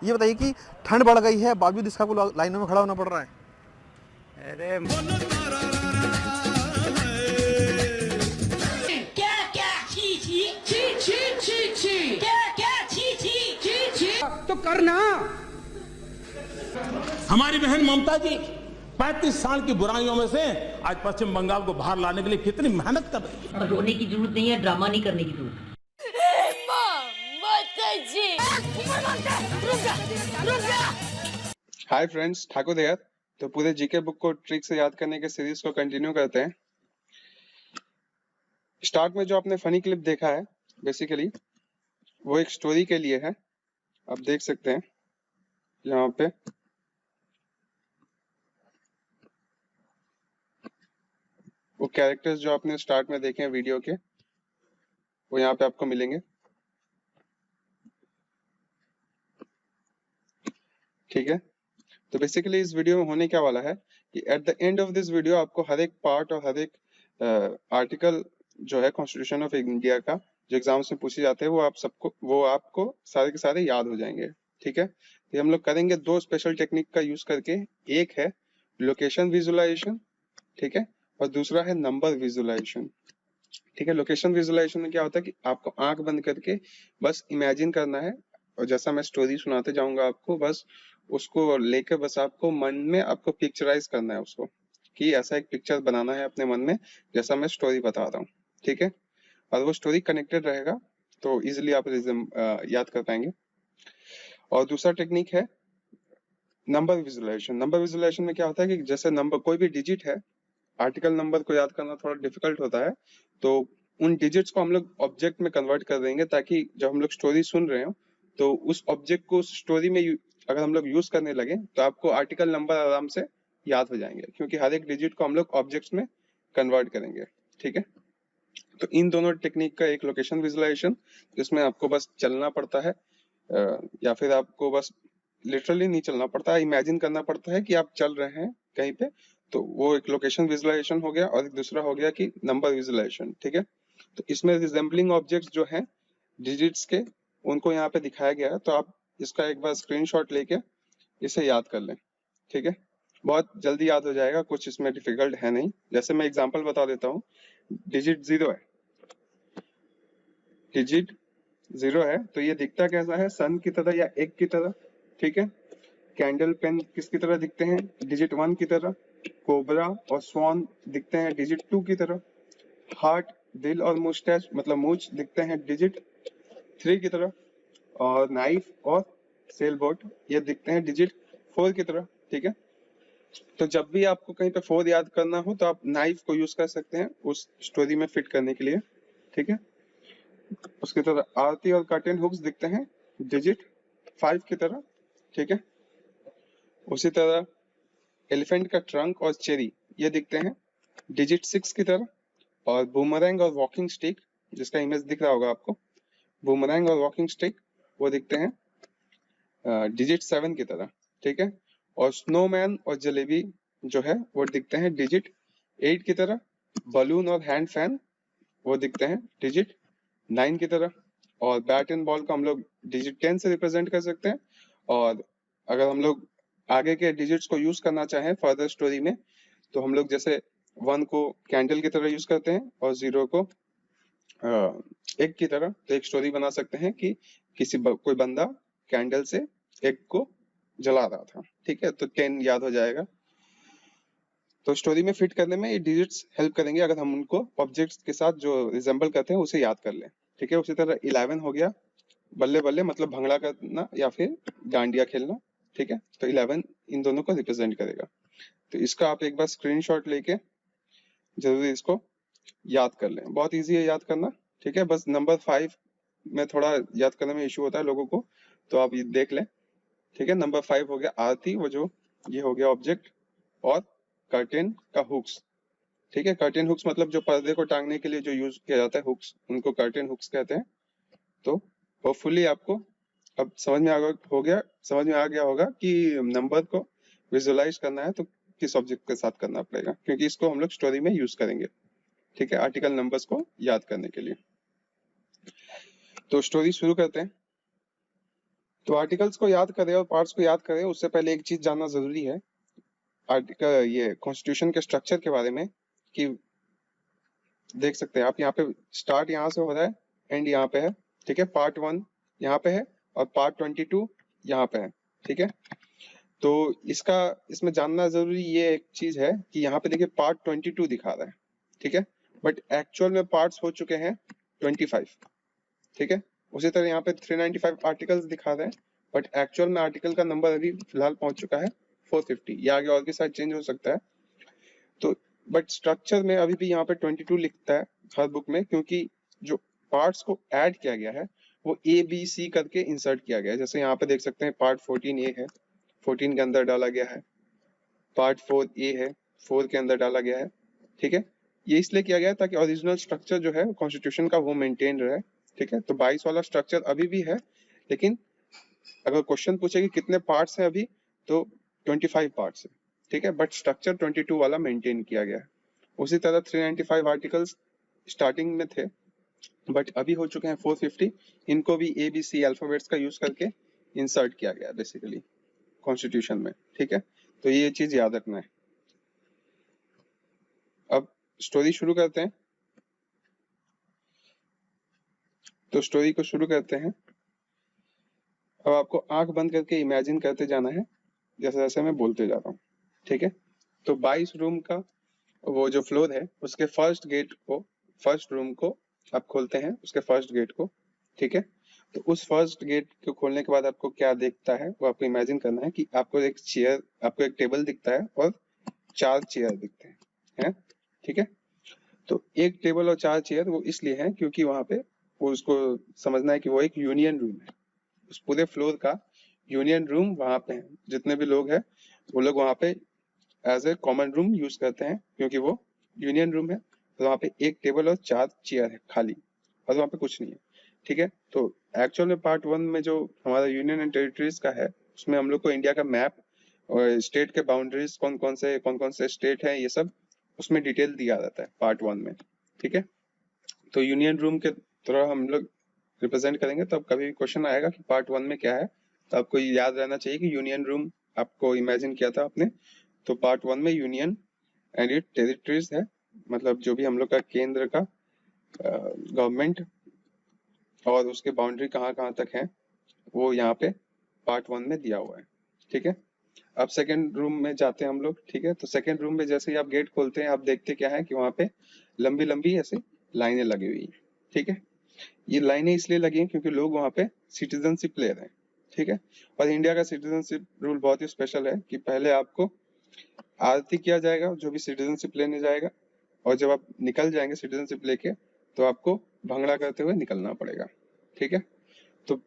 ये बताइए कि ठंड बढ़ गई है, बावजूद इसका आपको लाइनों में खड़ा होना पड़ रहा है। अरे क्या क्या छी छी छी छी छी छी क्या क्या छी छी छी छी तो करना। हमारी बहन ममता जी 35 साल की बुराइयों में से आज पश्चिम बंगाल को बाहर लाने के लिए कितनी मेहनत कर रही है। अब रोने की जरूरत नहीं है, ड्रामा नहीं करने की जरूरत है। हाय फ्रेंड्स, ठाकुर यार। तो पूरे जीके बुक को ट्रिक से याद करने के सीरीज को कंटिन्यू करते हैं। स्टार्ट में जो आपने फनी क्लिप देखा है, बेसिकली वो एक स्टोरी के लिए है। आप देख सकते हैं यहाँ पे वो कैरेक्टर्स जो आपने स्टार्ट में देखे हैं वीडियो के, वो यहाँ पे आपको मिलेंगे। ठीक है, तो बेसिकली इस वीडियो में होने क्या वाला है कि at the end of this video आपको हर एक पार्ट और हर एक आर्टिकल जो है कॉन्स्टिट्यूशन ऑफ इंडिया का जो एग्जाम्स में पूछे जाते हैं वो आपको सारे के सारे याद हो जाएंगे। ठीक है, तो हम लोग करेंगे दो स्पेशल टेक्निक का यूज करके। एक है लोकेशन विजुअलाइजेशन, ठीक है, और दूसरा है नंबर विजुअलाइजेशन। ठीक है, लोकेशन विजुअलाइजेशन में क्या होता है कि आपको आंख बंद करके बस इमेजिन करना है, और जैसा मैं स्टोरी सुनाते जाऊंगा आपको बस उसको लेकर बस आपको मन में आपको पिक्चराइज करना है उसको, कि ऐसा एक पिक्चर बनाना है अपने मन में जैसा मैं स्टोरी बता रहा हूँ। ठीक है, और वो स्टोरी कनेक्टेड रहेगा तो इजिली आप याद कर पाएंगे। और दूसरा टेक्निक है नंबर विजुअलाइजेशन। नंबर विजुअलाइजेशन में क्या होता है कि जैसे नंबर कोई भी डिजिट है, आर्टिकल नंबर को याद करना थोड़ा डिफिकल्ट होता है, तो उन डिजिट्स को हम लोग ऑब्जेक्ट में कन्वर्ट कर देंगे ताकि जब हम लोग स्टोरी सुन रहे हो तो उस ऑब्जेक्ट को स्टोरी में अगर हम लोग यूज करने लगे तो आपको आर्टिकल नंबर आराम से याद हो जाएंगे, क्योंकि हर एक डिजिट को हम लोग ऑब्जेक्ट्स में कन्वर्ट करेंगे। ठीक है, तो इन दोनों टेक्निक का एक लोकेशन विजुअलाइजेशन जिसमें आपको बस चलना पड़ता है, या फिर आपको बस लिटरली नहीं चलना पड़ता है, इमेजिन करना पड़ता है कि आप चल रहे हैं कहीं पे, तो वो एक लोकेशन विजुअलाइजेशन हो गया। और एक दूसरा हो गया कि नंबर विजुअलाइजेशन। ठीक है, तो इसमें रिजेंबलिंग ऑब्जेक्ट्स जो हैं डिजिट्स के, उनको यहाँ पे दिखाया गया है, तो आप इसका एक बार स्क्रीनशॉट लेके इसे याद कर लें। ठीक है, बहुत जल्दी याद हो जाएगा, कुछ इसमें डिफिकल्ट है नहीं। जैसे मैं एग्जांपल बता देता हूँ, डिजिट 0 है, डिजिट 0 है तो ये दिखता कैसा है, सन की तरह या एग की तरह। ठीक है, कैंडल पेन किसकी तरह दिखते हैं, डिजिट 1 की तरह। कोबरा और स्वान दिखते हैं डिजिट 2 की तरह। हार्ट, दिल और मुस्टैच मतलब मूंछ दिखते हैं डिजिट 3 की तरह। और नाइफ और सेल बोट ये दिखते हैं डिजिट 4 की तरह। ठीक है, तो जब भी आपको कहीं पे 4 याद करना हो तो आप नाइफ को यूज कर सकते हैं उस स्टोरी में फिट करने के लिए। ठीक है, उसकी तरह आरती और कर्टेन हुक्स दिखते हैं डिजिट 5 की तरह। ठीक है, उसी तरह एलिफेंट का ट्रंक और चेरी ये दिखते हैं डिजिट 6 की तरह। और बूमरैंग और वॉकिंग स्टिक, जिसका इमेज दिख रहा होगा आपको, बूमरैंग और वॉकिंग स्टिक वो दिखते हैं डिजिट 7 की तरह। ठीक है, और स्नोमैन और जलेबी जो है वो दिखते हैं डिजिट 8 की तरह। बलून और हैंड फैन वो दिखते हैं डिजिट 9 की तरह। और बैट एंड बॉल को हम लोग डिजिट 10 से रिप्रेजेंट कर सकते हैं। और अगर हम लोग आगे के डिजिट्स को यूज करना चाहें फर्दर स्टोरी में, तो हम लोग जैसे 1 को कैंडल की तरह यूज करते हैं और 0 को एग की तरह, तो एक स्टोरी बना सकते हैं कि कोई बंदा कैंडल से एग को जला रहा था। ठीक है, तो 10 याद हो जाएगा। तो स्टोरी में फिट करने में ये डिजिट्स हेल्प करेंगे अगर हम उनको ऑब्जेक्ट्स के साथ जो रिजेंबल करते हैं उसे याद कर लें। ठीक है, उसी तरह 11 हो गया बल्ले बल्ले मतलब भंगड़ा करना या फिर डांडिया खेलना। ठीक है, तो 11 इन दोनों को रिप्रेजेंट करेगा। तो इसका आप एक बार स्क्रीनशॉट लेके जरूर इसको याद कर लें, बहुत इजी है याद करना। ठीक है, बस नंबर 5 में थोड़ा याद करने में इश्यू होता है लोगों को, तो आप ये देख लें। ठीक है, नंबर 5 हो गया आरती, वो जो ये हो गया ऑब्जेक्ट। और कर्टेन का हुक्स। ठीक है, कर्टेन हुक्स मतलब जो पर्दे को टांगने के लिए जो यूज किया जाता है हुक्स, उनको कर्टेन हुक्स कहते हैं। तो होपफुली आपको अब समझ में आ गया होगा कि नंबर को विजुअलाइज करना है तो किस ऑब्जेक्ट के साथ करना पड़ेगा, क्योंकि इसको हम लोग स्टोरी में यूज करेंगे। ठीक है, आर्टिकल नंबर्स को याद करने के लिए। तो स्टोरी शुरू करते हैं। तो आर्टिकल्स को याद करें और पार्ट्स को याद करें उससे पहले एक चीज जानना जरूरी है आर्टिकल ये कॉन्स्टिट्यूशन के स्ट्रक्चर के बारे में, कि देख सकते हैं आप यहाँ पे स्टार्ट यहाँ से हो रहा है, एंड यहाँ पे है, ठीक है। पार्ट 1 यहाँ पे है और पार्ट 22 यहाँ पे है, ठीक है। तो इसमें जानना जरूरी ये एक चीज है कि यहाँ पे देखिए पार्ट 22 दिखा रहा है, ठीक है, बट एक्चुअल में पार्ट्स हो चुके हैं 25, ठीक है। उसी तरह यहाँ पे 395 आर्टिकल्स दिखा रहे हैं, बट एक्चुअल में आर्टिकल का नंबर अभी फिलहाल पहुंच चुका है 450, या आगे और के साथ चेंज हो सकता है। तो बट स्ट्रक्चर में अभी भी यहाँ पे 22 लिखता है हर बुक में, क्योंकि जो पार्ट्स को ऐड किया गया है वो ABC करके इंसर्ट किया गया है। जैसे यहाँ पे देख सकते हैं पार्ट 14A है, 14 के अंदर डाला गया है, पार्ट 4A है, 4 के अंदर डाला गया है, ठीक है। ये इसलिए किया गया है ताकि ओरिजिनल स्ट्रक्चर जो है कॉन्स्टिट्यूशन का वो मेंटेन रहे, ठीक है। तो 22 वाला स्ट्रक्चर अभी भी है, लेकिन अगर क्वेश्चन पूछे कि कितने पार्ट्स हैं अभी, तो 25 पार्ट्स है, ठीक है, बट स्ट्रक्चर 22 वाला मेंटेन किया गया है। उसी तरह 395 आर्टिकल्स स्टार्टिंग में थे, बट अभी हो चुके हैं 450। इनको भी ABC अल्फाबेट्स का यूज करके इंसर्ट किया गया बेसिकली कॉन्स्टिट्यूशन में, ठीक है। तो ये चीज याद रखना है। अब स्टोरी शुरू करते हैं। तो स्टोरी को शुरू करते हैं। अब आपको आंख बंद करके इमेजिन करते जाना है जैसे जैसे मैं बोलते जा रहा हूँ, ठीक है। तो 22 रूम का वो जो फ्लोर है उसके फर्स्ट रूम को आप खोलते हैं, उसके फर्स्ट गेट को, ठीक है। तो उस फर्स्ट गेट को खोलने के बाद आपको क्या दिखता है वो आपको इमेजिन करना है कि आपको एक टेबल दिखता है और 4 चेयर दिखते हैं, ठीक है। तो एक टेबल और 4 चेयर वो इसलिए है क्योंकि वहां पे वो उसको समझना है कि वो एक यूनियन रूम है। उस पूरे फ्लोर का यूनियन रूम वहां पे है। जितने भी लोग हैं वो लोग वहां पे as a common room use करते हैं क्योंकि वो यूनियन रूम है। तो वहां पे एक टेबल और 4 चेयर है खाली, और वहां पे कुछ नहीं है, ठीक है। तो एक्चुअल में पार्ट 1 में जो हमारा यूनियन एंड टेरिटरीज का है उसमें हम लोग को इंडिया का मैप और स्टेट के बाउंड्रीज कौन कौन से स्टेट है ये सब उसमें डिटेल दिया रहता है पार्ट 1 में, ठीक है। तो यूनियन रूम के तरह हम लोग रिप्रेजेंट करेंगे। तो अब कभी भी क्वेश्चन आएगा कि पार्ट 1 में क्या है, तो आपको याद रहना चाहिए कि यूनियन रूम आपको इमेजिन किया था आपने। तो पार्ट 1 में यूनियन एंड इट टेरिटरीज है, मतलब जो भी हम लोग का केंद्र का गवर्नमेंट और उसके बाउंड्री कहाँ तक है वो यहाँ पे पार्ट 1 में दिया हुआ है, ठीक है। अब सेकेंड रूम में जाते हैं हम लोग, ठीक है। तो सेकेंड रूम में जैसे ही आप गेट खोलते हैं आप देखते क्या है कि वहां पे लंबी लंबी ऐसे लाइनें लगी हुई है, ठीक है। ये लाइनें इसलिए लगी हैं क्योंकि लोग वहां पे सिटीजनशिप ले रहे हैं, ठीक है। और इंडिया का सिटीजनशिप रूल बहुत ही स्पेशल है कि पहले आपको आरती किया जाएगा जो भी सिटीजनशिप लेने जाएगा, और जब आप निकल जाएंगे सिटीजनशिप लेके तो आपको भंगड़ा करते हुए निकलना पड़ेगा, ठीक है। तो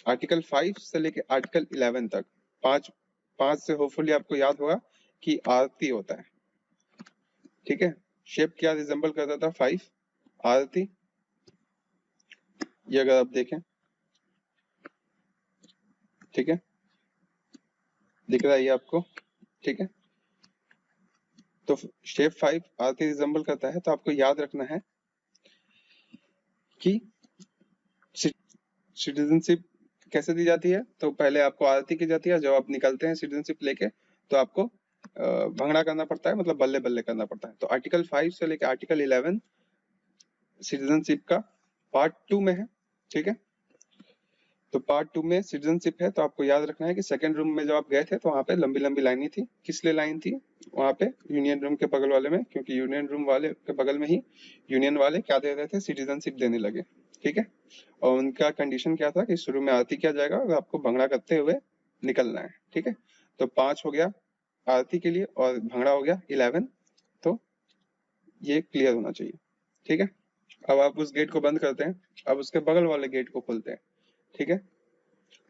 आर्टिकल 5 से लेके आर्टिकल 11 तक, पांच से होपफुली आपको याद होगा कि आरती होता है, ठीक है। शेप क्या रिजेंबल करता था 5 आरती, ये अगर आप देखें, ठीक है, दिख रहा है ये आपको, ठीक है। तो शेप 5 आरती रिजेंबल करता है। तो आपको याद रखना है कि सिटीजनशिप कैसे दी जाती है। तो पहले आपको आरती की जाती है, जब आप निकलते हैं सिटीजनशिप लेके तो आपको भंगड़ा करना पड़ता है, मतलब बल्ले बल्ले करना पड़ता है। तो आर्टिकल 5 से लेके आर्टिकल 11 सिटीजनशिप का पार्ट 2 में है, ठीक है। तो पार्ट 2 में सिटीजनशिप है। तो आपको याद रखना है कि सेकंड रूम में जब आप गए थे तो वहां पे लंबी लंबी लाइनें थी। किस लिए लाइन थी वहां पे? यूनियन रूम के बगल वाले में, क्योंकि यूनियन रूम वाले के बगल में ही यूनियन वाले क्या दे रहे थे, सिटीजनशिप देने लगे, ठीक है। और उनका कंडीशन क्या था कि शुरू में आरती किया जाएगा और आपको भंगड़ा करते हुए निकलना है, ठीक है। तो 5 हो गया आरती के लिए और भंगड़ा हो गया 11। तो ये क्लियर होना चाहिए, ठीक है। अब आप उस गेट को बंद करते हैं, अब उसके बगल वाले गेट को खोलते हैं, ठीक है।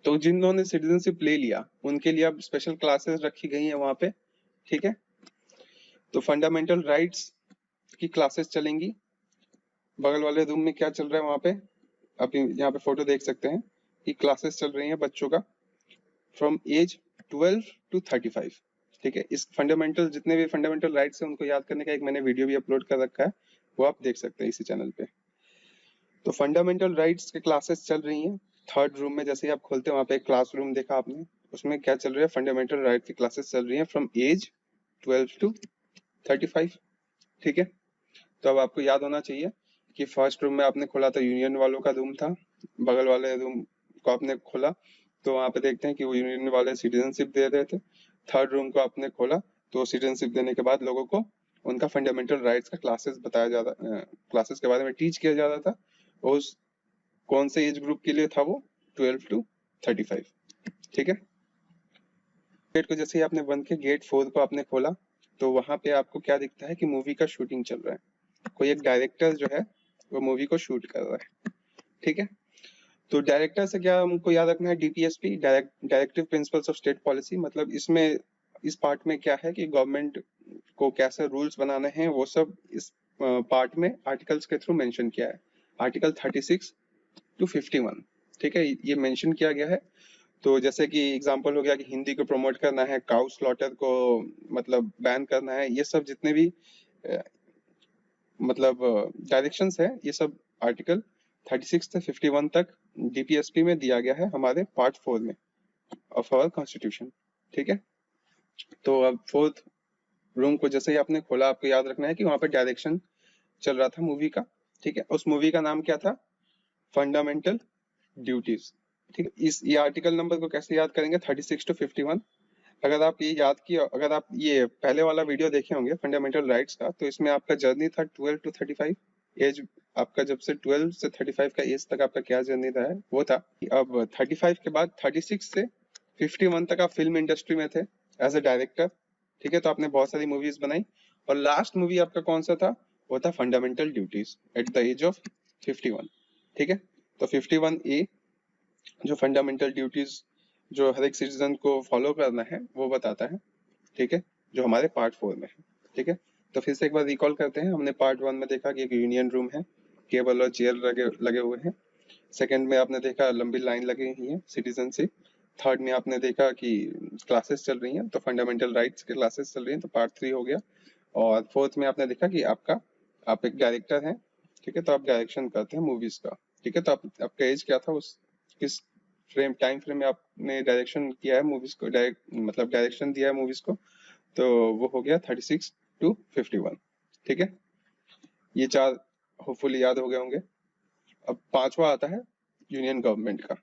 तो जिन्होंने सिटीजनशिप ले लिया उनके लिए अब स्पेशल क्लासेस रखी गई हैं वहां पे, ठीक है। तो फंडामेंटल राइट्स की क्लासेस चलेंगी। बगल वाले रूम में क्या चल रहा है वहां पे, आप यहाँ पे फोटो देख सकते हैं कि क्लासेस चल रही हैं बच्चों का फ्रॉम एज 12 to 35, ठीक है। इस फंडामेंटल जितने भी फंडामेंटल राइट्स हैं उनको याद करने का एक मैंने वीडियो भी अपलोड कर रखा है, वो आप देख सकते हैं इसी चैनल पे। तो फंडामेंटल राइट्स के क्लासेस चल रही हैं थर्ड रूम में जैसे ही आप खोलते हैं वहाँ पे एक क्लासरूम देखा आपने, उसमें क्या चल रहा है, फंडामेंटल राइट की क्लासेस चल रही हैं फ्रॉम एज 12 to 35, ठीक है। तो अब आपको याद होना चाहिए कि फर्स्ट रूम में आपने खोला था यूनियन वालों का रूम था, बगल वाले रूम को आपने खोला तो वहाँ पे देखते हैं कि वो यूनियन वाले सिटीजनशिप दे रहे थे। थर्ड रूम को आपने खोला तो सिटीजनशिप देने के बाद लोगों को उनका फंडामेंटल राइट्स का क्लासेस बताया जाता, क्लासेस के बारे में टीच किया जाता था। उस कौन से एज ग्रुप के लिए था वो, 12 to 35, ठीक है। गेट को जैसे ही आपने बंद किया, गेट 4 को आपने खोला तो वहां पे आपको क्या दिखता है कि मूवी का शूटिंग चल रहा है, कोई एक डायरेक्टर जो है वो मूवी को शूट कर रहा है, ठीक है। तो डायरेक्टर से क्या हमको याद रखना है, DPSP, directive principles of state policy, मतलब इसमें इस पार्ट में क्या है कि गवर्नमेंट को कैसे रूल्स बनाने हैं वो सब इस पार्ट में आर्टिकल्स के थ्रू मेंशन किया है। आर्टिकल 36 to 51, ठीक है, ये मेंशन किया गया है। तो जैसे कि एग्जांपल हो गया कि हिंदी को प्रमोट करना है, काउ स्लॉटर को मतलब बैन करना है, ये सब जितने भी मतलब डायरेक्शंस है ये सब आर्टिकल 36 से 51 तक डीपीएसपी में दिया गया है हमारे पार्ट 4 में ऑफ आवर कॉन्स्टिट्यूशन, ठीक है। तो अब फोर्थ रूम को जैसे ही आपने खोला, आपको याद रखना है कि वहां पे डायरेक्शन चल रहा था मूवी का, ठीक है। उस मूवी का नाम क्या था, फंडामेंटल ड्यूटीज, ठीक है। ये आर्टिकल नंबर को कैसे याद करेंगे, 36 to 51। अगर आप ये याद किया, अगर आप ये पहले वाला वीडियो देखे होंगे फंडामेंटल राइट्स का, तो इसमें आपका जर्नी था 12 to 35 एज, आपका जब से 12 से 35 का एज तक आपका क्या जर्नी था है वो था। अब 35 के बाद 36 से 51 तक आप फिल्म इंडस्ट्री में थे एज ए डायरेक्टर, ठीक है। तो आपने बहुत सारी मूवीज बनाई और लास्ट मूवी आपका कौन सा था, वो था fundamental duties at the age of 51, ठीक है। तो 51A जो फंडामेंटल ड्यूटीज जो हर एक सिटीजन को फॉलो करना है वो बताता है, ठीक है, जो हमारे पार्ट 4 में है, ठीक है। तो फिर से एक बार रिकॉल करते हैं, हमने पार्ट 1 में देखा कि एक यूनियन रूम है, टेबल और चेयर लगे हुए हैं। सेकंड में आपने देखा लंबी लाइन लगी हुई है सिटीजन से। थर्ड में आपने देखा कि क्लासेस चल रही हैं, तो फंडामेंटल राइट्स के क्लासेस चल रही हैं, तो पार्ट 3 हो गया। और फोर्थ में आपने देखा कि आप एक डायरेक्टर हैं, ठीक है, तो आप डायरेक्शन करते हैं मूवीज का, ठीक है। तो आपका एज क्या था, उस किस टाइम फ्रेम में आपने डायरेक्शन किया है मूवीज को, मतलब डायरेक्शन दिया है मूवीज को, तो वो हो गया 36 to 51, ठीक है। ये 4 होपफुली याद हो गए होंगे। अब 5वां आता है यूनियन गवर्नमेंट का।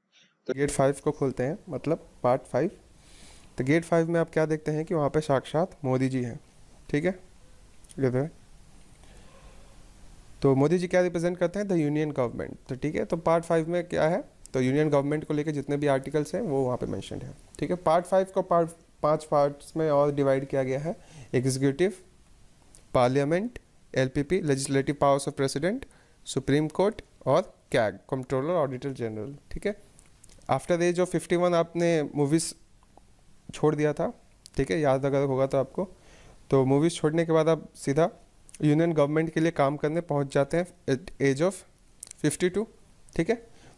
तो गेट 5 को खोलते हैं, मतलब पार्ट 5। तो गेट 5 में आप क्या देखते हैं कि वहाँ पे साक्षात मोदी जी हैं, ठीक है। इधर तो मोदी जी क्या रिप्रेजेंट करते हैं, द यूनियन गवर्नमेंट, तो ठीक है। तो पार्ट 5 में क्या है, तो यूनियन गवर्नमेंट को लेकर जितने भी आर्टिकल्स हैं वो वहाँ पे मेंशन्ड है, ठीक है। पार्ट 5 को 5 पार्ट्स में और डिवाइड किया गया है, executive, parliament, LPP, legislative powers of president, supreme court और कैग, कंट्रोलर ऑडिटर जनरल, ठीक है। आफ्टर एज ऑफ 51 आपने मूवीज़ छोड़ दिया था, ठीक है, याद अगर होगा तो आपको। तो मूवीज़ छोड़ने के बाद आप सीधा यूनियन गवर्नमेंट के लिए काम करने पहुंच जाते हैं एट एज ऑफ 52, ठीक है।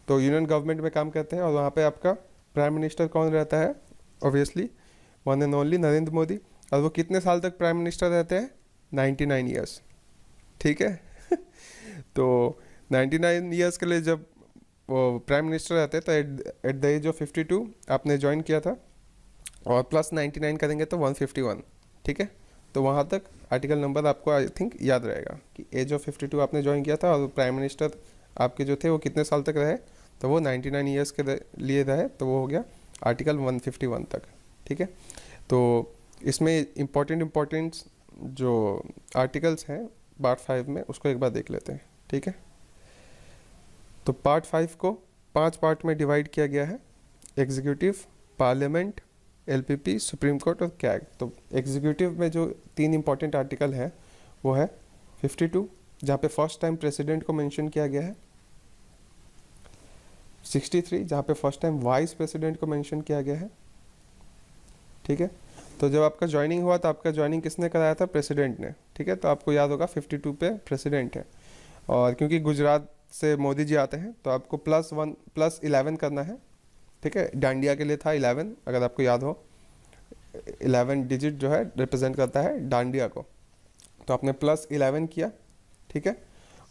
तो यूनियन गवर्नमेंट में काम करते हैं और वहाँ पे आपका प्राइम मिनिस्टर कौन रहता है, obviously one and only Narendra Modi. और वो कितने साल तक प्राइम मिनिस्टर रहते हैं, 99 ईयर्स, ठीक है। तो 99 ईयर्स के लिए जब वो प्राइम मिनिस्टर रहते हैं, तो एट द एज ऑफ 52 आपने ज्वाइन किया था और प्लस 99 करेंगे तो 151, ठीक है। तो वहाँ तक आर्टिकल नंबर आपको आई थिंक याद रहेगा कि एज ऑफ 52 आपने ज्वाइन किया था और प्राइम मिनिस्टर आपके जो थे वो कितने साल तक रहे, तो वो 99 ईयर्स के लिए रहे, तो वो हो गया आर्टिकल 151 तक, ठीक है। तो इसमें इम्पोर्टेंट जो आर्टिकल्स हैं पार्ट 5 में, उसको एक बार देख लेते हैं, ठीक है। तो पार्ट 5 को 5 पार्ट में डिवाइड किया गया है, executive, parliament, LPP, supreme court और कैग। तो एग्जीक्यूटिव में जो 3 इंपॉर्टेंट आर्टिकल है वो है 52, जहाँ पे फर्स्ट टाइम प्रेसिडेंट को मेंशन किया गया है, 63 जहाँ पे फर्स्ट टाइम वाइस प्रेसिडेंट को मेंशन किया गया है, ठीक है। तो जब आपका ज्वाइनिंग हुआ तो आपका ज्वाइनिंग किसने कराया था, प्रेसिडेंट ने, ठीक है। तो आपको याद होगा 52 पे प्रेसिडेंट है, और क्योंकि गुजरात से मोदी जी आते हैं तो आपको +11 करना है, ठीक है। डांडिया के लिए था 11, अगर आपको याद हो 11 डिजिट जो है रिप्रेजेंट करता है डांडिया को, तो आपने +11 किया, ठीक है।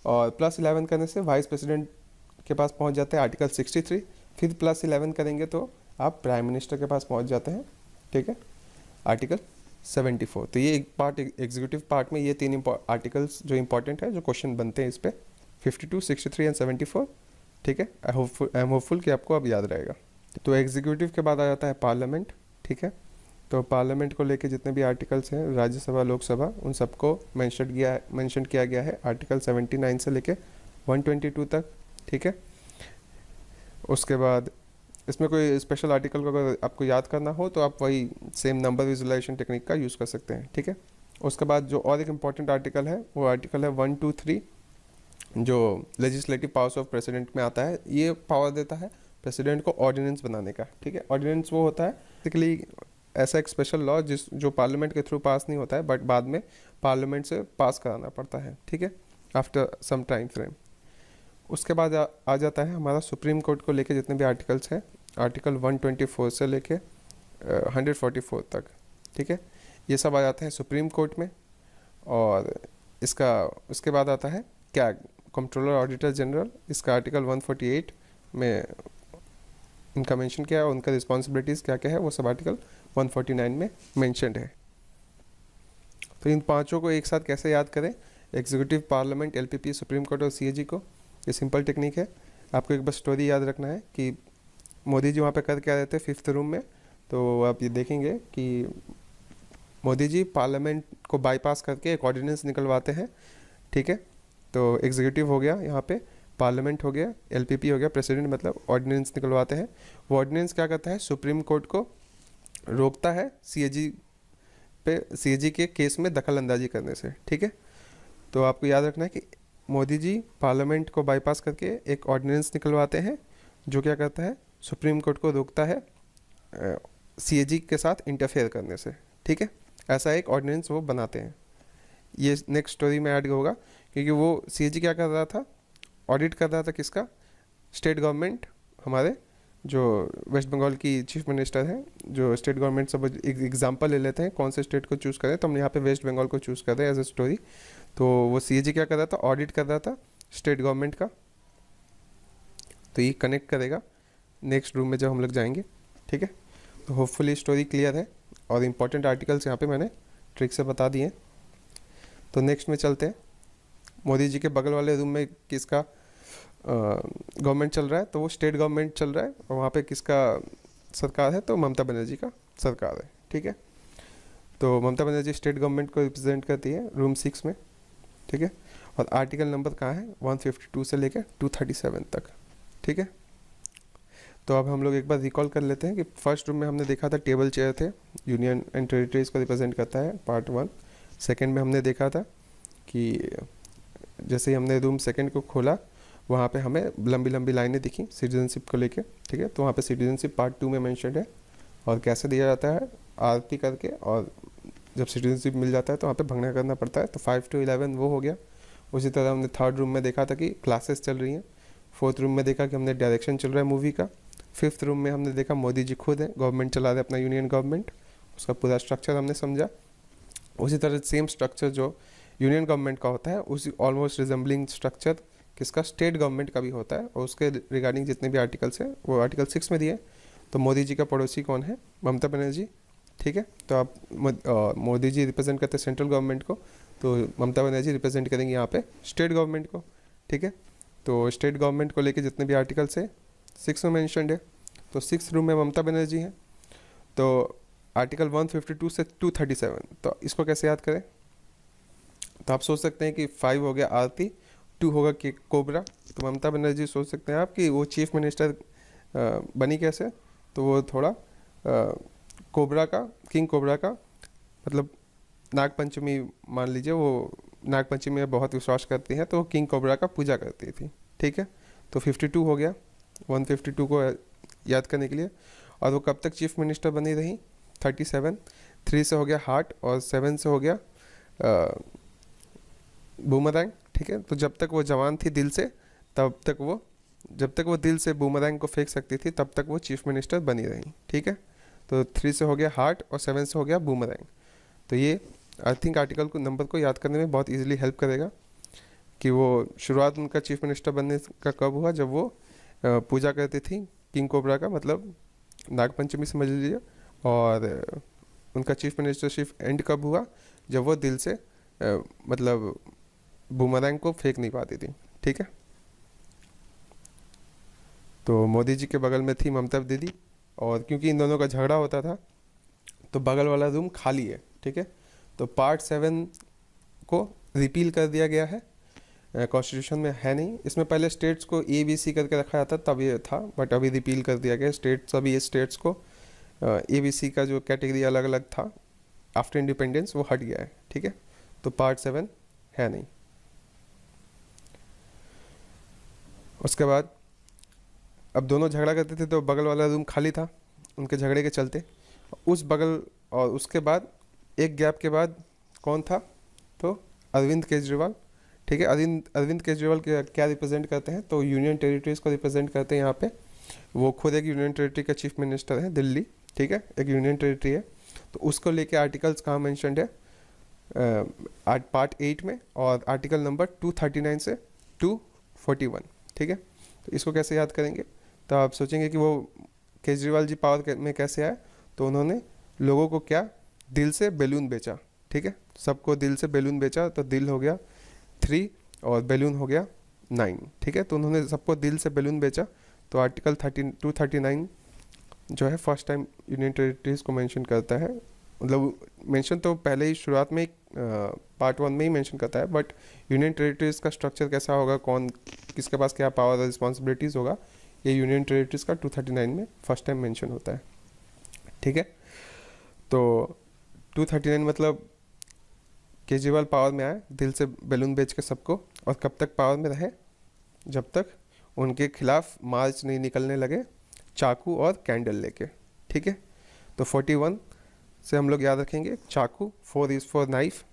और +11 करने से वाइस प्रेसिडेंट के पास पहुंच जाते हैं आर्टिकल 63, फिर +11 करेंगे तो आप प्राइम मिनिस्टर के पास पहुंच जाते हैं, ठीक है, आर्टिकल 74। तो ये एक पार्ट, एग्जीक्यूटिव पार्ट में ये 3 आर्टिकल्स जो इंपॉर्टेंट है, जो क्वेश्चन बनते हैं इस पर, 52, 63 एंड 74, ठीक है। आई एम होपफुल कि आपको अब याद रहेगा। तो एग्जीक्यूटिव के बाद आ जाता है पार्लियामेंट, ठीक है। तो पार्लियामेंट को लेके जितने भी आर्टिकल्स हैं, राज्यसभा, लोकसभा, उन सबको मेंशन किया गया है आर्टिकल 79 से लेके 122 तक, ठीक है। उसके बाद इसमें कोई स्पेशल आर्टिकल को अगर आपको याद करना हो तो आप वही सेम नंबर विजुअलाइजेशन टेक्निक का यूज़ कर सकते हैं, ठीक है। उसके बाद जो और एक इम्पॉर्टेंट आर्टिकल है वो आर्टिकल है 1, 2, 3, जो लेजिस्लेटिव पावर्स ऑफ प्रेसिडेंट में आता है। ये पावर देता है प्रेसिडेंट को ऑर्डिनेंस बनाने का, ठीक है। ऑर्डिनेंस वो होता है बेसिकली ऐसा एक स्पेशल लॉ जो पार्लियामेंट के थ्रू पास नहीं होता है, बट बाद में पार्लियामेंट से पास कराना पड़ता है, ठीक है, आफ्टर सम टाइम फ्रेम। उसके बाद आ जाता है हमारा सुप्रीम कोर्ट को लेके जितने भी आर्टिकल्स हैं, आर्टिकल 124 से लेके 144 तक, ठीक है। ये सब आ जाते हैं सुप्रीम कोर्ट में। और उसके बाद आता है कैग, कंट्रोलर ऑडिटर जनरल। इसका आर्टिकल 148 में इनका मेंशन किया है और उनका रिस्पॉन्सिबिलिटीज़ क्या क्या है वो सब आर्टिकल 149 में मेंशनड है। तो इन पांचों को एक साथ कैसे याद करें, executive, parliament, LPP, supreme court और सीएजी को, ये सिंपल टेक्निक है। आपको एक बस स्टोरी याद रखना है कि मोदी जी वहाँ पे कर क्या रहे थे 5th रूम में। तो आप ये देखेंगे कि मोदी जी पार्लियामेंट को बाईपास करके एक ऑर्डिनेंस निकलवाते हैं, ठीक है। तो एग्जीक्यूटिव हो गया, यहाँ पे पार्लियामेंट हो गया, एलपीपी हो गया, प्रेसिडेंट मतलब ऑर्डिनेंस निकलवाते हैं। वो ऑर्डिनेंस क्या करता है, सुप्रीम कोर्ट को रोकता है सीएजी के केस में दखल अंदाजी करने से, ठीक है। तो आपको याद रखना है कि मोदी जी पार्लियामेंट को बाईपास करके एक ऑर्डिनेंस निकलवाते हैं जो क्या करता है, सुप्रीम कोर्ट को रोकता है सीएजी के साथ इंटरफेयर करने से, ठीक है। ऐसा एक ऑर्डिनेंस वो बनाते हैं। ये नेक्स्ट स्टोरी में ऐड होगा क्योंकि वो सीएजी क्या कर रहा था, ऑडिट कर रहा था किसका, स्टेट गवर्नमेंट, हमारे जो वेस्ट बंगाल की चीफ मिनिस्टर है, जो स्टेट गवर्नमेंट सब एग्जांपल ले लेते हैं कौन से स्टेट को चूज़ करें, तो हम यहाँ पे वेस्ट बंगाल को चूज़ कर रहे हैं एज ए स्टोरी। तो वो सीएजी क्या कर रहा था, ऑडिट कर रहा था स्टेट गवर्नमेंट का। तो ये कनेक्ट करेगा नेक्स्ट रूम में जब हम लोग जाएंगे, ठीक है। तो होपफुली स्टोरी क्लियर है और इम्पॉर्टेंट आर्टिकल्स यहाँ पे मैंने ट्रिक से बता दिए। तो नेक्स्ट में चलते हैं, मोदी जी के बगल वाले रूम में किसका गवर्नमेंट चल रहा है, तो वो स्टेट गवर्नमेंट चल रहा है और वहाँ पे किसका सरकार है, तो ममता बनर्जी का सरकार है, ठीक है। तो ममता बनर्जी स्टेट गवर्नमेंट को रिप्रेजेंट करती है रूम 6 में, ठीक है। और आर्टिकल नंबर कहाँ है, 152 से लेकर 237 तक, ठीक है। तो अब हम लोग एक बार रिकॉल कर लेते हैं कि फर्स्ट रूम में हमने देखा था टेबल चेयर थे, यूनियन एंड टेरिटरीज को रिप्रेजेंट करता है, पार्ट 1। सेकेंड में हमने देखा था कि जैसे ही हमने रूम सेकेंड को खोला वहाँ पे हमें लंबी लंबी लाइनें दिखी सिटीजनशिप को लेके, ठीक है। तो वहाँ पे सिटीजनशिप पार्ट 2 में मेंशन्ड है और कैसे दिया जाता है, आरती करके, और जब सिटीजनशिप मिल जाता है तो वहाँ पे भंगना करना पड़ता है। तो 5 to 11 वो हो गया। उसी तरह हमने थर्ड रूम में देखा था कि क्लासेस चल रही हैं। फोर्थ रूम में देखा कि हमने डायरेक्शन चल रहा है मूवी का। फिफ्थ रूम में हमने देखा मोदी जी खुद है, गवर्नमेंट चला रहे अपना यूनियन गवर्नमेंट, उसका पूरा स्ट्रक्चर हमने समझा। उसी तरह सेम स्ट्रक्चर जो यूनियन गवर्नमेंट का होता है उसी ऑलमोस्ट रिजेंबलिंग स्ट्रक्चर किसका, स्टेट गवर्नमेंट का भी होता है, और उसके रिगार्डिंग जितने भी आर्टिकल्स हैं वो आर्टिकल 6 में दिए। तो मोदी जी का पड़ोसी कौन है, ममता बनर्जी, ठीक है। तो आप मोदी जी रिप्रेजेंट करते हैं सेंट्रल गवर्नमेंट को, तो ममता बनर्जी रिप्रेजेंट करेंगे यहाँ पे स्टेट गवर्नमेंट को, ठीक है। तो स्टेट गवर्नमेंट को लेके जितने भी आर्टिकल्स हैं 6 में मैंशनड है। तो 6th रूम में ममता बनर्जी हैं। तो आर्टिकल 152 से 237, तो इसको कैसे याद करें, तो आप सोच सकते हैं कि 5 हो गया आरती, 2 होगा कि कोबरा। तो ममता बनर्जी सोच सकते हैं आप कि वो चीफ मिनिस्टर बनी कैसे, तो वो थोड़ा कोबरा का, किंग कोबरा का, मतलब नागपंचमी मान लीजिए, वो नागपंचमी में बहुत विश्वास करती हैं तो वो किंग कोबरा का पूजा करती थी, ठीक है। तो 52 हो गया 152 को याद करने के लिए। और वो कब तक चीफ मिनिस्टर बनी रही, 37। 3 से हो गया हार्ट और 7 से हो गया बूमरैंग, ठीक है। तो जब तक वो जवान थी दिल से, तब तक वो, जब तक वो दिल से बूमरैंग को फेंक सकती थी तब तक वो चीफ मिनिस्टर बनी रही, ठीक है। तो 3 से हो गया हार्ट और 7 से हो गया बूमरैंग। तो ये आई थिंक आर्टिकल को नंबर को याद करने में बहुत इजीली हेल्प करेगा कि वो शुरुआत उनका चीफ मिनिस्टर बनने का कब हुआ, जब वो पूजा करती थी किंग कोबरा का मतलब नागपंचमी समझ लीजिए। और उनका चीफ मिनिस्टरशिप एंड कब हुआ, जब वो दिल से मतलब बूमरैंग को फेंक नहीं पाती थी, ठीक है। तो मोदी जी के बगल में थी ममता दीदी, और क्योंकि इन दोनों का झगड़ा होता था तो बगल वाला रूम खाली है, ठीक है। तो पार्ट 7 को रिपील कर दिया गया है, कॉन्स्टिट्यूशन में है नहीं। इसमें पहले स्टेट्स को ABC करके रखा जाता तब ये था, बट अभी रिपील कर दिया गया स्टेट्स। अभी ये स्टेट्स को ABC का जो कैटेगरी अलग अलग था आफ्टर इंडिपेंडेंस वो हट गया है, ठीक है। तो पार्ट 7 है नहीं। उसके बाद अब दोनों झगड़ा करते थे तो बगल वाला रूम खाली था उनके झगड़े के चलते। उस बगल और उसके बाद एक गैप के बाद कौन था, तो अरविंद केजरीवाल, ठीक है। अरविंद केजरीवाल क्या रिप्रेजेंट करते हैं, तो यूनियन टेरिटरीज को रिप्रेजेंट करते हैं यहाँ पे। वो खुद एक यूनियन टेरिटरी का चीफ मिनिस्टर है, दिल्ली, ठीक है, एक यूनियन टेरिटरी है। तो उसको लेके आर्टिकल्स कहाँ मैंशनड है, पार्ट 8 में, और आर्टिकल नंबर 239 से 241, ठीक है। तो इसको कैसे याद करेंगे, तो आप सोचेंगे कि वो केजरीवाल जी पावर में कैसे आए, तो उन्होंने लोगों को क्या, दिल से बैलून बेचा, ठीक है। सबको दिल से बैलून बेचा, तो दिल हो गया 3 और बैलून हो गया 9, ठीक है। तो उन्होंने सबको दिल से बैलून बेचा। तो आर्टिकल 239 जो है फर्स्ट टाइम यूनियन टेरिटरीज को मेंशन करता है। मतलब मेंशन तो पहले ही शुरुआत में पार्ट 1 में ही मेंशन करता है, बट यूनियन टेरिटरीज का स्ट्रक्चर कैसा होगा, कौन किसके पास क्या पावर और रिस्पॉन्सिबिलिटीज़ होगा, ये यूनियन टेरिटरीज का 239 में फर्स्ट टाइम मेंशन होता है, ठीक है। तो 239 मतलब केजरीवाल पावर में आए, दिल से बैलून बेच के सबको, और कब तक पावर में रहे, जब तक उनके खिलाफ मार्च नहीं निकलने लगे चाकू और कैंडल लेके, ठीक है। तो 41 से हम लोग याद रखेंगे चाकू, 4 इज़ फॉर नाइफ,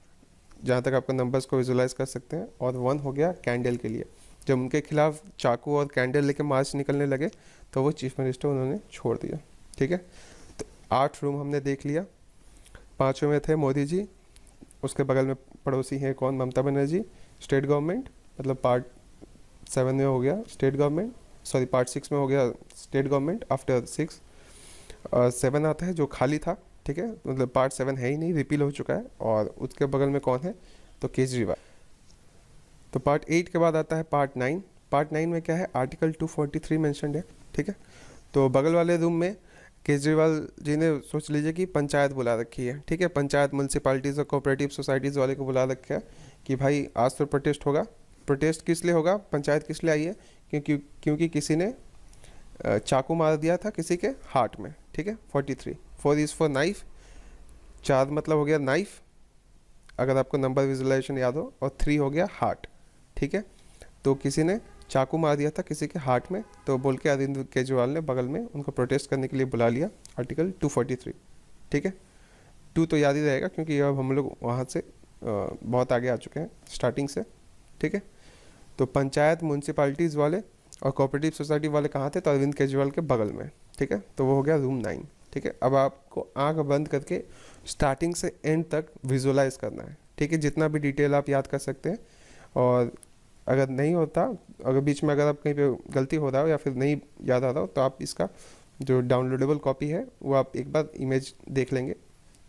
जहाँ तक आपको नंबर्स को विजुलाइज कर सकते हैं, और 1 हो गया कैंडल के लिए। जब उनके खिलाफ चाकू और कैंडल लेके मार्च निकलने लगे तो वो चीफ मिनिस्टर उन्होंने छोड़ दिया, ठीक है। तो 8 रूम हमने देख लिया। 5वें में थे मोदी जी, उसके बगल में पड़ोसी हैं कौन, ममता बनर्जी, स्टेट गवर्नमेंट, मतलब पार्ट 7 में हो गया स्टेट गवर्नमेंट, सॉरी पार्ट 6 में हो गया स्टेट गवर्नमेंट आफ्टर 6। 7 आता है जो खाली था, ठीक है, मतलब पार्ट 7 है ही नहीं, रिपील हो चुका है। और उसके बगल में कौन है, तो केजरीवाल। तो पार्ट 8 के बाद आता है पार्ट 9। पार्ट 9 में क्या है, आर्टिकल 243 मेंशनड है, ठीक है। तो बगल वाले रूम में केजरीवाल जी ने सोच लीजिए कि पंचायत बुला रखी है, ठीक है। पंचायत, म्यूनसिपालिटीज़ और कोऑपरेटिव सोसाइटीज़ वाले को बुला रखा है कि भाई आज तो प्रोटेस्ट होगा। प्रोटेस्ट किस लिए होगा, पंचायत किस लिए आई है, क्योंकि किसी ने चाकू मार दिया था किसी के हार्ट में, ठीक है। 43, 4 इज़ फॉर नाइफ, 4 मतलब हो गया नाइफ, अगर आपको नंबर विजुलाइजेशन याद हो, और 3 हो गया हार्ट, ठीक है। तो किसी ने चाकू मार दिया था किसी के हार्ट में, तो बोल के अरविंद केजरीवाल ने बगल में उनको प्रोटेस्ट करने के लिए बुला लिया, आर्टिकल 243, ठीक है। 2 तो याद ही रहेगा क्योंकि अब हम लोग वहाँ से बहुत आगे आ चुके हैं स्टार्टिंग से, ठीक है। तो पंचायत, म्यूनसिपालिटीज़ वाले और कोऑपरेटिव सोसाइटी वाले कहाँ थे, तो अरविंद केजरीवाल के बगल में, ठीक है। तो वो हो गया रूम 9, ठीक है। अब आपको आंख बंद करके स्टार्टिंग से एंड तक विजुलाइज करना है, ठीक है, जितना भी डिटेल आप याद कर सकते हैं। और अगर नहीं होता, अगर बीच में अगर आप कहीं पे गलती हो रहा हो या फिर नहीं याद आ रहा हो, तो आप इसका जो डाउनलोडेबल कॉपी है वो आप एक बार इमेज देख लेंगे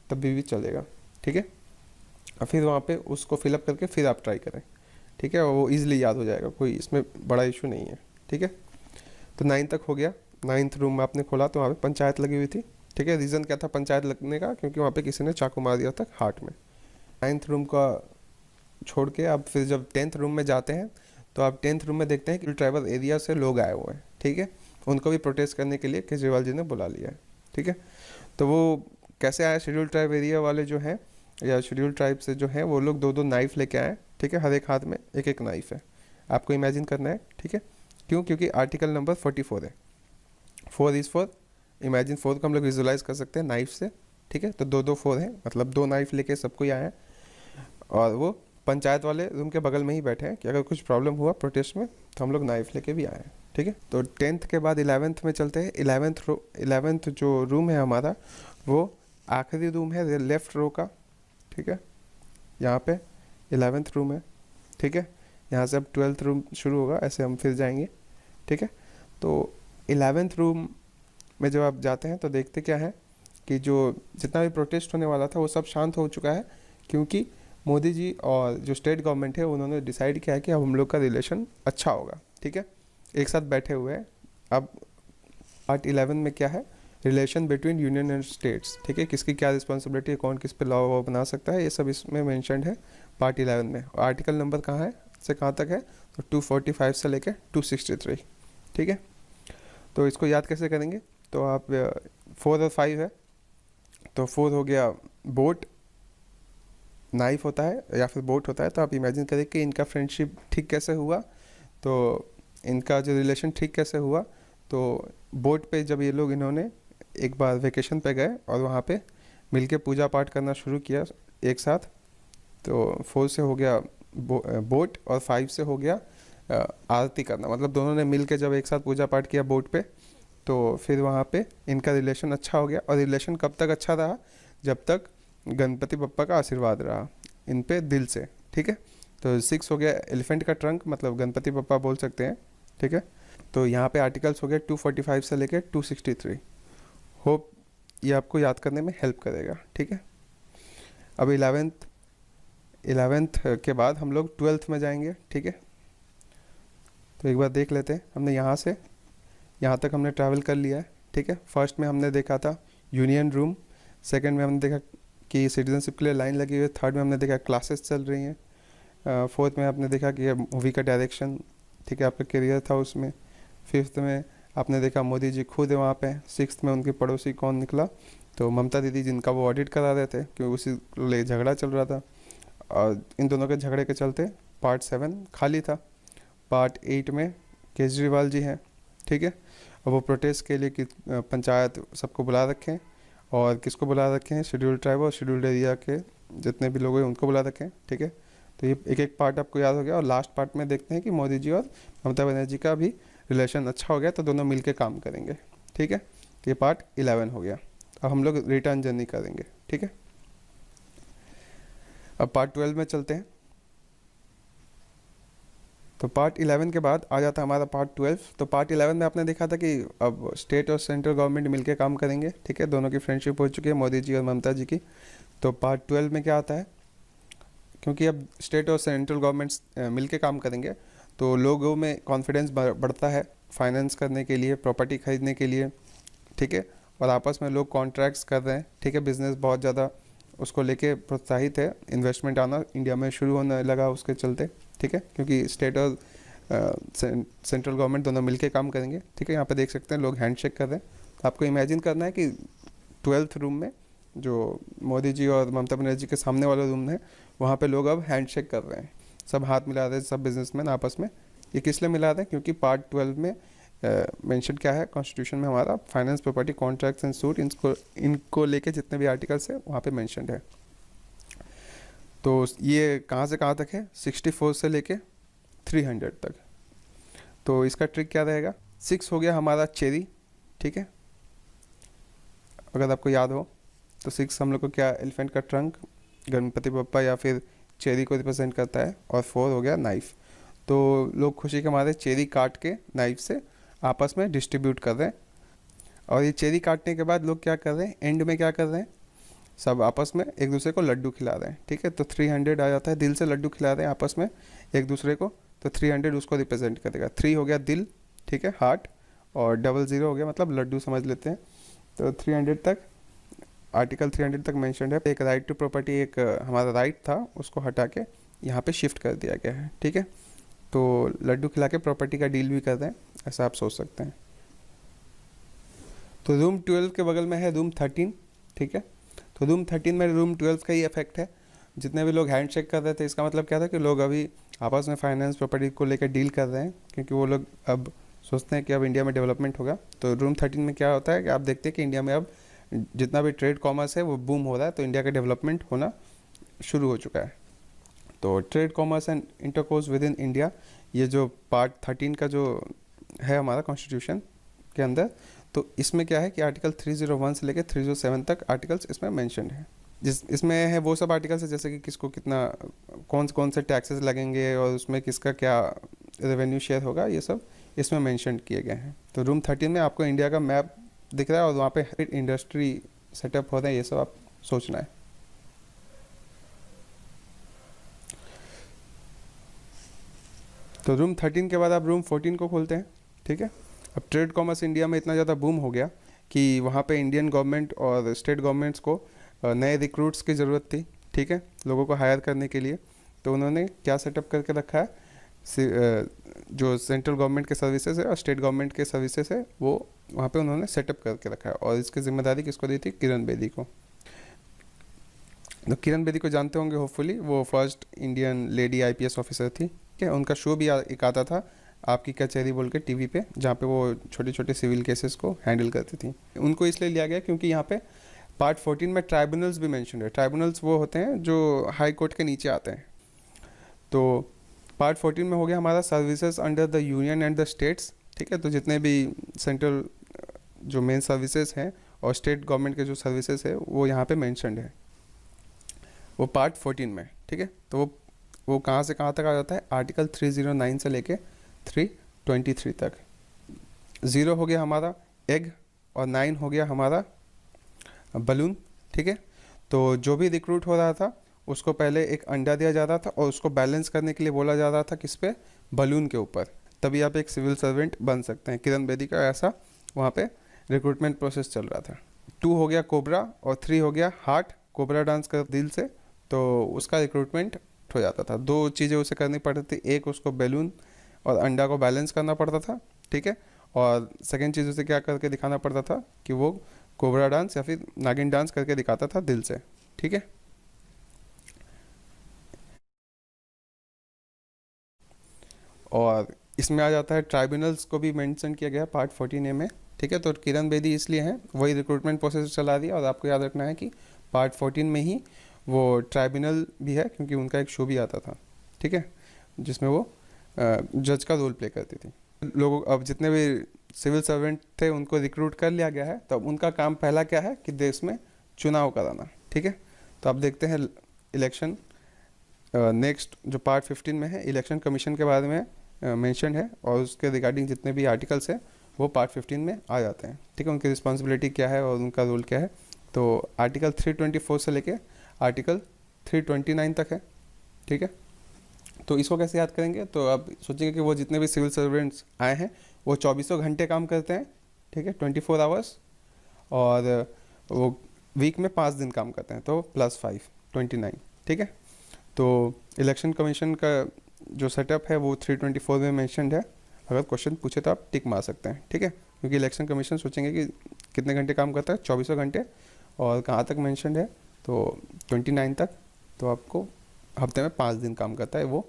तब भी चलेगा, ठीक है। और फिर वहाँ पे उसको फिलअप करके फिर आप ट्राई करें, ठीक है, वो ईजिली याद हो जाएगा, कोई इसमें बड़ा इशू नहीं है, ठीक है। तो 9 तक हो गया। 9th रूम में आपने खोला तो वहाँ पे पंचायत लगी हुई थी, ठीक है। रीज़न क्या था पंचायत लगने का, क्योंकि वहाँ पे किसी ने चाकू मार दिया था हार्ट में। 9th रूम का छोड़ के आप फिर जब 10th रूम में जाते हैं तो आप 10th रूम में देखते हैं कि ट्राइबल एरिया से लोग आए हुए हैं, ठीक है। उनको भी प्रोटेस्ट करने के लिए केजरीवाल जी ने बुला लिया है, ठीक है। तो वो कैसे आए, शेड्यूल ट्राइब एरिया वाले जो हैं या शेड्यूल ट्राइब से जो हैं वो लोग 2-2 नाइफ लेके आए, ठीक है। हर एक हाथ में एक एक नाइफ है, आपको इमेजिन करना है, ठीक है। क्यों, क्योंकि आर्टिकल नंबर 44 है, 4 इज़ फॉर, इमेजिन 4 को हम लोग विजुलाइज कर सकते हैं नाइफ से, ठीक है। तो 2-2 4 हैं, मतलब 2 नाइफ लेके सबको ही आए हैं। और वो पंचायत वाले रूम के बगल में ही बैठे हैं कि अगर कुछ प्रॉब्लम हुआ प्रोटेस्ट में तो हम लोग नाइफ लेके भी आए हैं, ठीक है। तो 10th के बाद 11th में चलते हैं। 11th जो रूम है हमारा वो आखिरी रूम है लेफ्ट रो का, ठीक है। यहाँ पे 11th रूम है, ठीक है। यहाँ से अब 12th रूम शुरू होगा, ऐसे हम फिर जाएंगे, ठीक है। तो 11th रूम में जब आप जाते हैं तो देखते क्या है कि जो जितना भी प्रोटेस्ट होने वाला था वो सब शांत हो चुका है, क्योंकि मोदी जी और जो स्टेट गवर्नमेंट है उन्होंने डिसाइड किया है कि अब हम लोग का रिलेशन अच्छा होगा। ठीक है, एक साथ बैठे हुए हैं। अब पार्ट 11 में क्या है, relation between union and states. ठीक है, किसकी क्या रिस्पॉन्सिबिलिटी है, कौन किस पे लॉ वॉ बना सकता है, ये सब इसमें मेंशन्ड है पार्ट 11 में। और आर्टिकल नंबर कहाँ है से कहाँ तक है, तो 245 से लेकर 263। ठीक है, तो इसको याद कैसे करेंगे, तो आप 4 और 5 है, तो 4 हो गया बोट, नाइफ होता है या फिर बोट होता है। तो आप इमेजिन करें कि इनका फ्रेंडशिप ठीक कैसे हुआ, तो इनका जो रिलेशन ठीक कैसे हुआ। तो बोट पे जब ये लोग इन्होंने एक बार वेकेशन पे गए और वहाँ पे मिलके पूजा पाठ करना शुरू किया एक साथ, तो 4 से हो गया बोट और 5 से हो गया आरती करना। मतलब दोनों ने मिल के जब एक साथ पूजा पाठ किया बोट पे, तो फिर वहाँ पे इनका रिलेशन अच्छा हो गया। और रिलेशन कब तक अच्छा रहा, जब तक गणपति बप्पा का आशीर्वाद रहा इन पे दिल से। ठीक है, तो 6 हो गया एलिफेंट का ट्रंक, मतलब गणपति बप्पा बोल सकते हैं। ठीक है, तो यहाँ पे आर्टिकल्स हो गए 245 से लेकर 263। होप ये आपको याद करने में हेल्प करेगा। ठीक है, अब 11th के बाद हम लोग 12th में जाएंगे। ठीक है, तो एक बार देख लेते हैं। हमने यहाँ से यहाँ तक हमने ट्रैवल कर लिया है। ठीक है, फर्स्ट में हमने देखा था यूनियन रूम, सेकंड में हमने देखा कि सिटीजनशिप के लिए लाइन लगी हुई है, थर्ड में हमने देखा क्लासेस चल रही हैं, फोर्थ में आपने देखा कि मूवी का डायरेक्शन, ठीक है, आपका करियर था उसमें, फिफ्थ में आपने देखा मोदी जी खुद है वहाँ पे, सिक्स्थ में उनके पड़ोसी कौन निकला, तो ममता दीदी, जिनका वो ऑडिट करा रहे थे क्योंकि उसी ले झगड़ा चल रहा था। और इन दोनों के झगड़े के चलते पार्ट 7 खाली था। पार्ट 8 में केजरीवाल जी हैं। ठीक है, और वो प्रोटेस्ट के लिए कि पंचायत सबको बुला रखे हैं, और किसको बुला रखे हैं, शेड्यूल ट्राइब और शेड्यूल्ड एरिया के जितने भी लोग हैं उनको बुला रखे हैं। ठीक है, तो ये एक एक पार्ट आपको याद हो गया। और लास्ट पार्ट में देखते हैं कि मोदी जी और ममता बनर्जी का भी रिलेशन अच्छा हो गया, तो दोनों मिलके काम करेंगे। ठीक है, तो ये पार्ट 11 हो गया। अब हम लोग रिटर्न जर्नी करेंगे। ठीक है, अब पार्ट 12 में चलते हैं। तो पार्ट 11 के बाद आ जाता है हमारा पार्ट 12। तो पार्ट 11 में आपने देखा था कि अब स्टेट और सेंट्रल गवर्नमेंट मिलके काम करेंगे। ठीक है, दोनों की फ्रेंडशिप हो चुकी है, मोदी जी और ममता जी की। तो पार्ट 12 में क्या आता है, क्योंकि अब स्टेट और सेंट्रल गवर्नमेंट्स मिलके काम करेंगे, तो लोगों में कॉन्फिडेंस बढ़ता है फाइनेंस करने के लिए, प्रॉपर्टी खरीदने के लिए। ठीक है, और आपस में लोग कॉन्ट्रैक्ट्स कर रहे हैं। ठीक है, बिजनेस बहुत ज़्यादा उसको लेके प्रोत्साहित है, इन्वेस्टमेंट आना इंडिया में शुरू होने लगा उसके चलते। ठीक है, क्योंकि स्टेट और सेंट्रल गवर्नमेंट दोनों मिलके काम करेंगे। ठीक है, यहाँ पे देख सकते हैं लोग हैंडशेक कर रहे हैं। तो आपको इमेजिन करना है कि 12th रूम में जो मोदी जी और ममता बनर्जी के सामने वाला रूम है, वहाँ पे लोग अब हैंडशेक कर रहे हैं, सब हाथ मिला रहे हैं, सब बिजनेसमैन आपस में। ये किस लिए मिला रहे हैं, क्योंकि पार्ट 12 में मेंशन क्या है कॉन्स्टिट्यूशन में हमारा, finance, property, contracts and suit, इनको लेके जितने भी आर्टिकल्स है वहाँ पे मेंशन्ड है। तो ये कहाँ से कहाँ तक है, 64 से लेके 300 तक। तो इसका ट्रिक क्या रहेगा, 6 हो गया हमारा चेरी। ठीक है, अगर आपको याद हो तो 6 हम लोग को क्या, एलिफेंट का ट्रंक, गणपति बप्पा या फिर चेरी को रिप्रेजेंट करता है। और 4 हो गया नाइफ। तो लोग खुशी के मारे चेरी काट के नाइफ से आपस में डिस्ट्रीब्यूट कर रहे हैं। और ये चेरी काटने के बाद लोग क्या कर रहे हैं, एंड में क्या कर रहे हैं, सब आपस में एक दूसरे को लड्डू खिला रहे हैं। ठीक है, तो 300 आ जाता है, दिल से लड्डू खिला रहे हैं आपस में एक दूसरे को, तो 300 उसको रिप्रेजेंट करेगा। 3 हो गया दिल, ठीक है, हार्ट, और 00 हो गया मतलब लड्डू समझ लेते हैं। तो 300 तक, आर्टिकल 300 तक मेंशन्ड है। एक राइट टू प्रॉपर्टी, एक हमारा राइट था, उसको हटा के यहाँ पे शिफ्ट कर दिया गया है। ठीक है, तो लड्डू खिला के प्रॉपर्टी का डील भी कर रहे हैं, ऐसा आप सोच सकते हैं। तो रूम 12 के बगल में है रूम 13। ठीक है, तो रूम 13 में रूम 12 का ही इफेक्ट है। जितने भी लोग हैंडशेक कर रहे थे, इसका मतलब क्या था कि लोग अभी आपस में फाइनेंस, प्रॉपर्टी को लेकर डील कर रहे हैं, क्योंकि वो लोग अब सोचते हैं कि अब इंडिया में डेवलपमेंट होगा। तो रूम 13 में क्या होता है कि आप देखते हैं कि इंडिया में अब जितना भी ट्रेड कॉमर्स है वो बूम हो रहा है, तो इंडिया का डेवलपमेंट होना शुरू हो चुका है। तो trade commerce and intercourse with in India, ये जो पार्ट 13 का जो है हमारा कॉन्स्टिट्यूशन के अंदर, तो इसमें क्या है कि आर्टिकल 301 से लेकर 307 तक आर्टिकल्स इसमें मेंशन्ड है। इसमें है वो सब आर्टिकल्स है जैसे कि किसको कितना, कौन से टैक्सेस लगेंगे और उसमें किसका क्या रेवेन्यू शेयर होगा, ये सब इसमें मेंशन किए गए हैं। तो रूम 13 में आपको इंडिया का मैप दिख रहा है और वहाँ पे इंडस्ट्री सेटअप हो रहे हैं, ये सब आप सोचना है। तो रूम 13 के बाद आप रूम 14 को खोलते हैं, ठीक है। अब ट्रेड कॉमर्स इंडिया में इतना ज़्यादा बूम हो गया कि वहाँ पे इंडियन गवर्नमेंट और स्टेट गवर्नमेंट्स को नए रिक्रूट्स की ज़रूरत थी, ठीक है, लोगों को हायर करने के लिए। तो उन्होंने क्या सेटअप करके रखा है, जो सेंट्रल गवर्नमेंट के सर्विसेज है और स्टेट गवर्नमेंट के सर्विसेज है वो वहाँ पे उन्होंने सेटअप करके रखा है। और इसकी जिम्मेदारी किसको दी थी? किरण बेदी को। तो किरण बेदी को जानते होंगे होपफुली, वो first Indian lady IPS officer थी, ठीक है। उनका शो भी एक आता था आपकी कचहरी बोल के टीवी पे, जहाँ पे वो छोटे छोटे सिविल केसेस को हैंडल करती थी। उनको इसलिए लिया गया क्योंकि यहाँ पे पार्ट 14 में ट्राइब्यूनल्स भी मेंशन है। ट्राइब्यूनल्स वो होते हैं जो हाई कोर्ट के नीचे आते हैं। तो पार्ट 14 में हो गया हमारा services under the union and the states, ठीक है। तो जितने भी सेंट्रल जो मेन सर्विसेज हैं और स्टेट गवर्नमेंट के जो सर्विसेज है वो यहाँ पे मेंशनड है, वो पार्ट 14 में, ठीक है। तो वो कहाँ से कहाँ तक आ जाता है? आर्टिकल 309 से लेके 323 तक। 0 हो गया हमारा एग और 9 हो गया हमारा बलून, ठीक है। तो जो भी रिक्रूट हो रहा था उसको पहले एक अंडा दिया जा रहा था और उसको बैलेंस करने के लिए बोला जा रहा था किस पे? बलून के ऊपर, तभी आप एक सिविल सर्वेंट बन सकते हैं। किरण बेदी का ऐसा वहाँ पे रिक्रूटमेंट प्रोसेस चल रहा था। 2 हो गया कोबरा और 3 हो गया हार्ट, कोबरा डांस कर दिल से, तो उसका रिक्रूटमेंट हो जाता था। 2 चीज़ें उसे करनी पड़ती थी, एक उसको बैलून और अंडा को बैलेंस करना पड़ता था, ठीक है। और सेकेंड चीज़ उसे क्या करके दिखाना पड़ता था कि वो कोबरा डांस या फिर नागिन डांस करके दिखाता था दिल से, ठीक है। और इसमें आ जाता है ट्राइब्यूनल्स को भी मेंशन किया गया पार्ट 14A में, ठीक है। तो किरण बेदी इसलिए हैं, वही रिक्रूटमेंट प्रोसेस चला दिया। और आपको याद रखना है कि पार्ट 14 में ही वो ट्राइब्यूनल भी है क्योंकि उनका एक शो भी आता था, ठीक है, जिसमें वो जज का रोल प्ले करती थी। लोगों अब जितने भी सिविल सर्वेंट थे उनको रिक्रूट कर लिया गया है, तो अब उनका काम पहला क्या है कि देश में चुनाव कराना, ठीक है। तो आप देखते हैं इलेक्शन नेक्स्ट जो पार्ट 15 में है, इलेक्शन कमीशन के बारे में मेंशन है और उसके रिगार्डिंग जितने भी आर्टिकल्स हैं वो पार्ट 15 में आ जाते हैं, ठीक है। उनकी रिस्पॉन्सिबिलिटी क्या है और उनका रोल क्या है। तो आर्टिकल 324 से लेके आर्टिकल 329 तक है, ठीक है। तो इसको कैसे याद करेंगे? तो आप सोचेंगे कि वो जितने भी सिविल सर्वेंट्स आए हैं वो 24 घंटे काम करते हैं, ठीक है, 24 आवर्स, और वो वीक में 5 दिन काम करते हैं, तो +5 29, ठीक है। तो इलेक्शन कमीशन का जो सेटअप है वो 324 में मेंशनड है। अगर क्वेश्चन पूछे तो आप टिक मार सकते हैं, ठीक है, क्योंकि इलेक्शन कमीशन सोचेंगे कि कितने घंटे काम करता है, 24 घंटे, और कहाँ तक मेंशनड है तो 29 तक। तो आपको हफ्ते में 5 दिन काम करता है, वो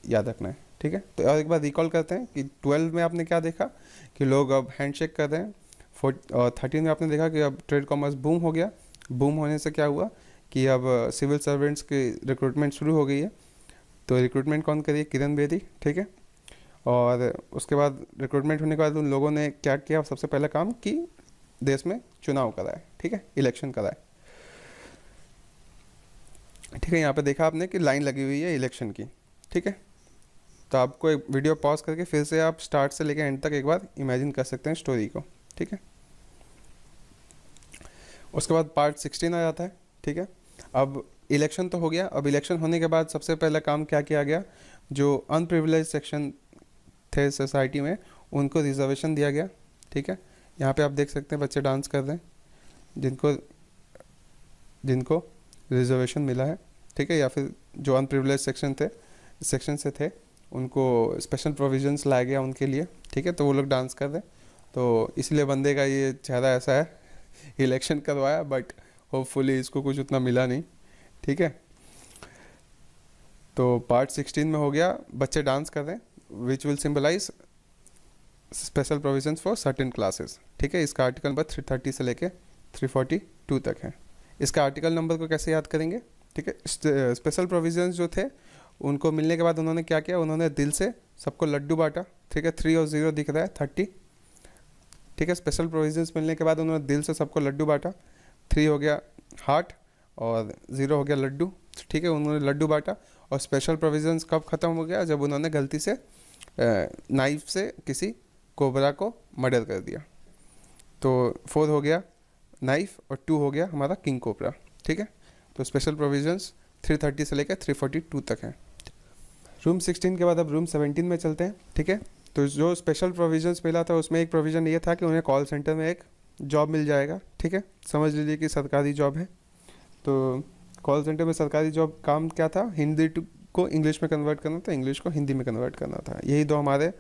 याद रखना है, ठीक है। तो और एक बार रिकॉल करते हैं कि 12 में आपने क्या देखा कि लोग अब हैंडशेक कर रहे हैं, और 13 में आपने देखा कि अब ट्रेड कॉमर्स बूम हो गया। बूम होने से क्या हुआ कि अब सिविल सर्वेंट्स की रिक्रूटमेंट शुरू हो गई है। तो रिक्रूटमेंट कौन करी? किरण बेदी, ठीक है। और उसके बाद रिक्रूटमेंट होने के बाद उन लोगों ने क्या किया? सबसे पहला काम कि देश में चुनाव कराए, ठीक है, इलेक्शन कराए, ठीक है। यहाँ पे देखा आपने कि लाइन लगी हुई है इलेक्शन की, ठीक है। तो आपको एक वीडियो पॉज करके फिर से आप स्टार्ट से लेकर एंड तक एक बार इमेजिन कर सकते हैं स्टोरी को, ठीक है। उसके बाद पार्ट 16 आ जाता है, ठीक है। अब इलेक्शन तो हो गया। अब इलेक्शन होने के बाद सबसे पहला काम क्या किया गया? जो अनप्रिविलेज सेक्शन थे सोसाइटी में उनको रिजर्वेशन दिया गया, ठीक है। यहाँ पे आप देख सकते हैं बच्चे डांस कर रहे हैं जिनको रिजर्वेशन मिला है, ठीक है, या फिर जो अनप्रिविलेज सेक्शन से थे उनको स्पेशल प्रोविजंस लाया गया उनके लिए, ठीक है। तो वो लोग डांस कर रहे हैं। तो इसलिए बंदे का ये चेहरा ऐसा है, इलेक्शन करवाया बट होपफुली इसको कुछ उतना मिला नहीं, ठीक है। तो पार्ट 16 में हो गया बच्चे डांस कर रहे हैं which will symbolise special provisions for certain classes, ठीक है। इसका आर्टिकल नंबर 330 से लेके 342 तक है। इसका आर्टिकल नंबर को कैसे याद करेंगे? ठीक है, स्पेशल प्रोविजंस जो थे उनको मिलने के बाद उन्होंने क्या किया? उन्होंने दिल से सबको लड्डू बांटा, ठीक है। 3 और 0 दिख रहा है 30, ठीक है। स्पेशल प्रोविजंस मिलने के बाद उन्होंने दिल से सबको लड्डू बांटा। 3 हो गया हार्ट और 0 हो गया लड्डू, ठीक है। उन्होंने लड्डू बांटा। और स्पेशल प्रोविजंस कब ख़त्म हो गया? जब उन्होंने गलती से नाइफ से किसी कोबरा को मर्डर कर दिया। तो 4 हो गया नाइफ और 2 हो गया हमारा किंग कोबरा, ठीक है। तो स्पेशल प्रोविजंस 330 से लेकर 342 तक हैं। रूम 16 के बाद अब रूम 17 में चलते हैं, ठीक है। तो जो स्पेशल प्रोविजंस मिला था उसमें एक प्रोविज़न ये था कि उन्हें कॉल सेंटर में एक जॉब मिल जाएगा, ठीक है। समझ लीजिए कि सरकारी जॉब है। तो कॉल सेंटर में सरकारी जॉब काम क्या था, हिंदी को इंग्लिश में कन्वर्ट करना था, इंग्लिश को हिंदी में कन्वर्ट करना था। यही दो हमारे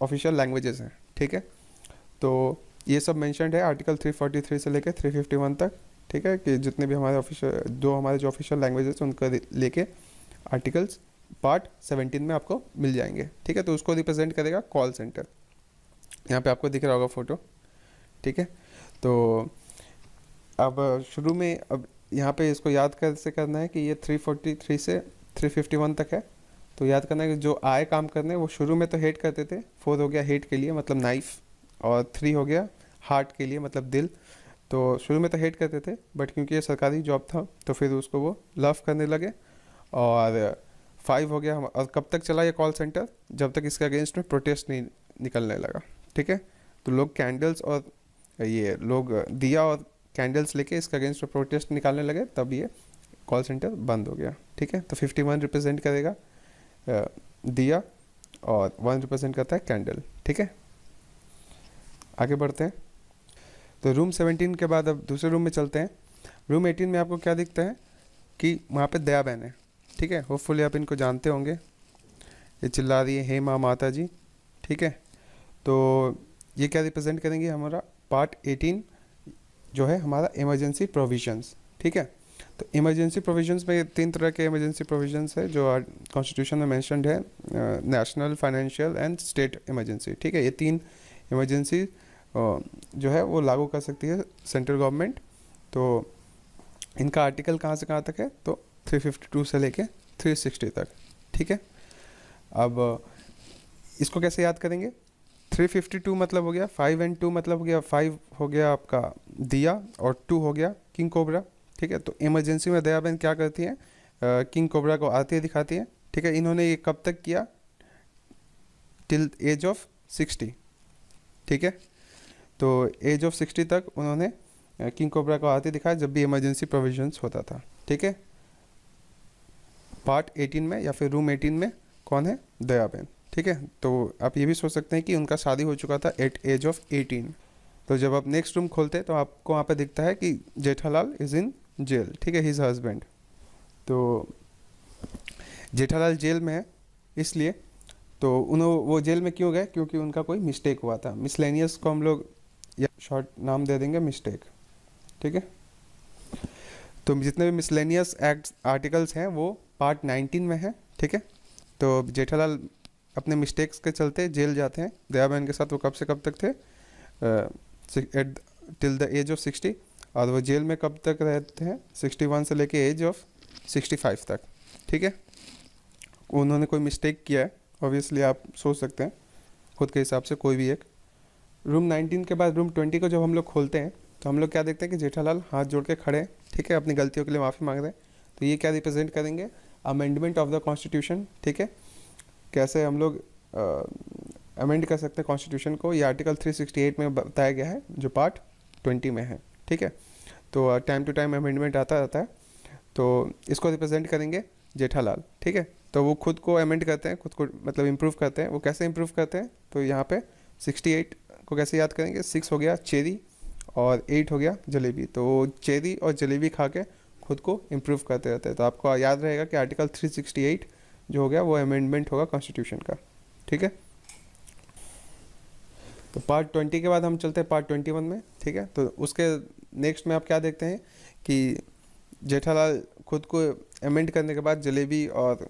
ऑफिशियल लैंग्वेजेस हैं, ठीक है। तो ये सब मेंशन्ड है आर्टिकल 343 से लेकर 351 तक, ठीक है, कि जितने भी हमारे हमारे जो ऑफिशियल लैंग्वेजेस उनका लेके आर्टिकल्स पार्ट 17 में आपको मिल जाएंगे, ठीक है। तो उसको रिप्रेजेंट करेगा कॉल सेंटर। यहाँ पे आपको दिख रहा होगा फोटो, ठीक है। तो अब शुरू में अब यहाँ पे इसको याद कैसे करना है कि ये 343 से 351 तक है। तो याद करना है कि जो आए काम करने वो शुरू में तो हेट करते थे। 4 हो गया हेट के लिए मतलब नाइफ, और 3 हो गया हार्ट के लिए मतलब दिल। तो शुरू में तो हेट करते थे, बट क्योंकि ये सरकारी जॉब था तो फिर उसको वो लव करने लगे। और 5 हो गया और कब तक चला ये कॉल सेंटर, जब तक इसके अगेंस्ट में प्रोटेस्ट नहीं निकलने लगा, ठीक है। तो लोग कैंडल्स और ये लोग दिया और कैंडल्स लेके इसके अगेंस्ट में प्रोटेस्ट निकालने लगे, तब ये कॉल सेंटर बंद हो गया, ठीक है। तो 51 रिप्रेजेंट करेगा दिया और 1 रिप्रेजेंट करता है कैंडल, ठीक है। आगे बढ़ते हैं। तो रूम 17 के बाद अब दूसरे रूम में चलते हैं। रूम 18 में आपको क्या दिखता है कि वहाँ पे दया बहन है, ठीक है। होपफुली आप इनको जानते होंगे। ये चिल्ला रही है हे माँ माता जी, ठीक है। तो ये क्या रिप्रेजेंट करेंगे, हमारा पार्ट 18 जो है हमारा इमरजेंसी प्रोविजंस, ठीक है। तो इमरजेंसी प्रोविजंस में 3 तरह के इमरजेंसी प्रोविजंस है जो कॉन्स्टिट्यूशन में मेंशन्ड है, national, financial and state emergency, ठीक है। ये 3 इमरजेंसी जो है वो लागू कर सकती है सेंट्रल गवर्नमेंट। तो इनका आर्टिकल कहाँ से कहाँ तक है, तो 352 से लेके 360 तक, ठीक है। अब इसको कैसे याद करेंगे, 352 मतलब हो गया 5 and 2 मतलब हो गया 5 हो गया आपका दिया और 2 हो गया किंग कोबरा, ठीक है। तो इमरजेंसी में दया बहन क्या करती हैं, किंग कोबरा को आती है दिखाती है, ठीक है। इन्होंने ये कब तक किया, टिल एज ऑफ 60, ठीक है। तो एज ऑफ 60 तक उन्होंने किंग कोबरा को आते दिखाया जब भी इमरजेंसी प्रोविजंस होता था, ठीक है। पार्ट 18 में या फिर रूम 18 में कौन है, दया बहन, ठीक है। तो आप ये भी सोच सकते हैं कि उनका शादी हो चुका था एट एज ऑफ 18। तो जब आप नेक्स्ट रूम खोलते हैं तो आपको वहाँ पे दिखता है कि जेठालाल इज़ इन जेल, ठीक है, हिज हस्बैंड। तो जेठालाल जेल में है इसलिए, तो वो जेल में क्यों गए, क्योंकि उनका कोई मिस्टेक हुआ था। मिसलेनियस को हम लोग या शॉर्ट नाम दे देंगे मिस्टेक, ठीक है। तो जितने भी मिसलेनियस एक्ट आर्टिकल्स हैं वो पार्ट 19 में है, ठीक है। तो जेठालाल अपने मिस्टेक्स के चलते जेल जाते हैं दया बहन के साथ। वो कब से कब तक थे, टिल द एज ऑफ 60। और वो जेल में कब तक रहते हैं, 61 से लेके एज ऑफ 65 तक, ठीक है। उन्होंने कोई मिस्टेक किया है, ऑब्वियसली आप सोच सकते हैं खुद के हिसाब से कोई भी एक। रूम 19 के बाद रूम 20 को जब हम लोग खोलते हैं तो हम लोग क्या देखते हैं कि जेठालाल हाथ जोड़ के खड़े हैं, ठीक है, अपनी गलतियों के लिए माफ़ी मांग रहे हैं। तो ये क्या रिप्रेजेंट करेंगे, अमेंडमेंट ऑफ द कॉन्स्टिट्यूशन, ठीक है। कैसे हम लोग अमेंड कर सकते हैं कॉन्स्टिट्यूशन को, ये आर्टिकल 368 में बताया गया है जो पार्ट 20 में है, ठीक है। तो टाइम टू टाइम अमेंडमेंट आता रहता है। तो इसको रिप्रेजेंट करेंगे जेठालाल, ठीक है। तो वो खुद को अमेंड करते हैं, खुद को मतलब इम्प्रूव करते हैं। वो कैसे इम्प्रूव करते हैं, तो यहाँ पे 68 को कैसे याद करेंगे, 6 हो गया चेरी और 8 हो गया जलेबी। तो चेरी और जलेबी खा के खुद को इम्प्रूव करते रहते हैं। तो आपको याद रहेगा कि आर्टिकल 368 जो हो गया वो अमेंडमेंट होगा कॉन्स्टिट्यूशन का, ठीक है। तो पार्ट 20 के बाद हम चलते हैं पार्ट 21 में, ठीक है। तो उसके नेक्स्ट में आप क्या देखते हैं कि जेठालाल खुद को अमेंड करने के बाद जलेबी और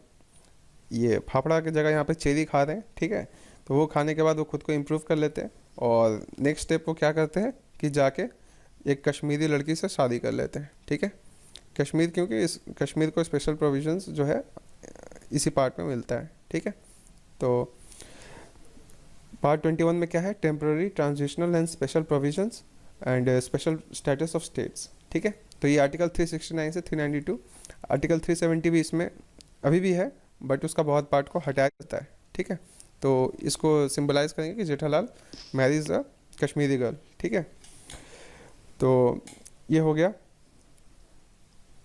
ये फाफड़ा की जगह यहाँ पे चेरी खा रहे हैं, ठीक है। तो वो खाने के बाद वो खुद को इम्प्रूव कर लेते हैं और नेक्स्ट स्टेप वो क्या करते हैं कि जाके एक कश्मीरी लड़की से शादी कर लेते हैं, ठीक है। कश्मीर, क्योंकि इस कश्मीर को स्पेशल प्रोविजंस जो है इसी पार्ट में मिलता है, ठीक है। तो पार्ट 21 में क्या है, temporary, transitional and special provisions and special status of states, ठीक है। तो ये आर्टिकल 369 से 392, आर्टिकल 370 भी इसमें अभी भी है बट उसका बहुत पार्ट को हटाया जाता है, ठीक है। तो इसको सिंबलाइज करेंगे कि जेठालाल मैरीज अ कश्मीरी गर्ल, ठीक है। तो ये हो गया,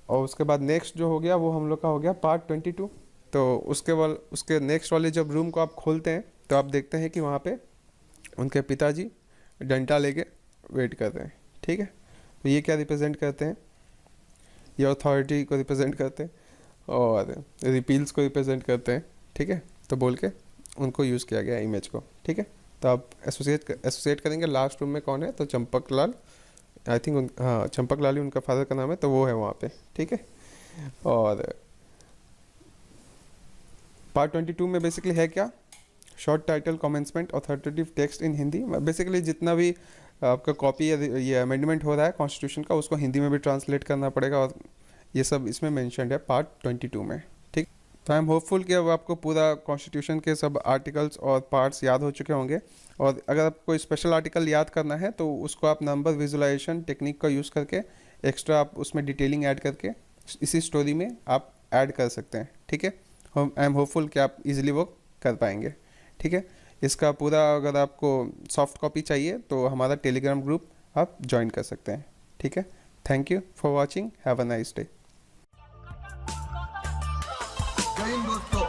और उसके बाद नेक्स्ट जो हो गया वो हम लोग का हो गया पार्ट 22। तो उसके नेक्स्ट वाले जब रूम को आप खोलते हैं तो आप देखते हैं कि वहाँ पे उनके पिताजी डंडा लेके वेट कर रहे हैं, ठीक है। तो ये क्या रिप्रेजेंट करते हैं, ये अथॉरिटी को रिप्रेजेंट करते हैं और रिपील्स को रिप्रेजेंट करते हैं, ठीक है। तो बोल के उनको यूज़ किया गया इमेज को, ठीक है। तो आप एसोसिएट करेंगे लास्ट रूम में कौन है, तो चंपक लाल, आई थिंक हाँ चंपक लाल ही उनका फादर का नाम है, तो वो है वहाँ पे, ठीक है। और पार्ट 22 में बेसिकली है क्या, short title, commencement, authoritative text in Hindi. Basically जितना भी आपका कॉपी या ये अमेंडमेंट हो रहा है कॉन्स्टिट्यूशन का, उसको हिंदी में भी ट्रांसलेट करना पड़ेगा, और ये सब इसमें मेंशन्ड है पार्ट 22 में, ठीक। तो आई एम होपफुल कि अब आपको पूरा कॉन्स्टिट्यूशन के सब आर्टिकल्स और पार्ट्स याद हो चुके होंगे। और अगर आपको कोई स्पेशल आर्टिकल याद करना है तो उसको आप नंबर विजुलाइजेशन टेक्निक का यूज़ करके एक्स्ट्रा आप उसमें डिटेलिंग ऐड करके इसी स्टोरी में आप ऐड कर सकते हैं, ठीक है। आई एम होपफुल कि आप इजीली वो कर पाएंगे, ठीक है। इसका पूरा अगर आपको सॉफ्ट कॉपी चाहिए तो हमारा टेलीग्राम ग्रुप आप ज्वाइन कर सकते हैं, ठीक है। Thank you for watching, have a nice day. जय हिंद दोस्तों।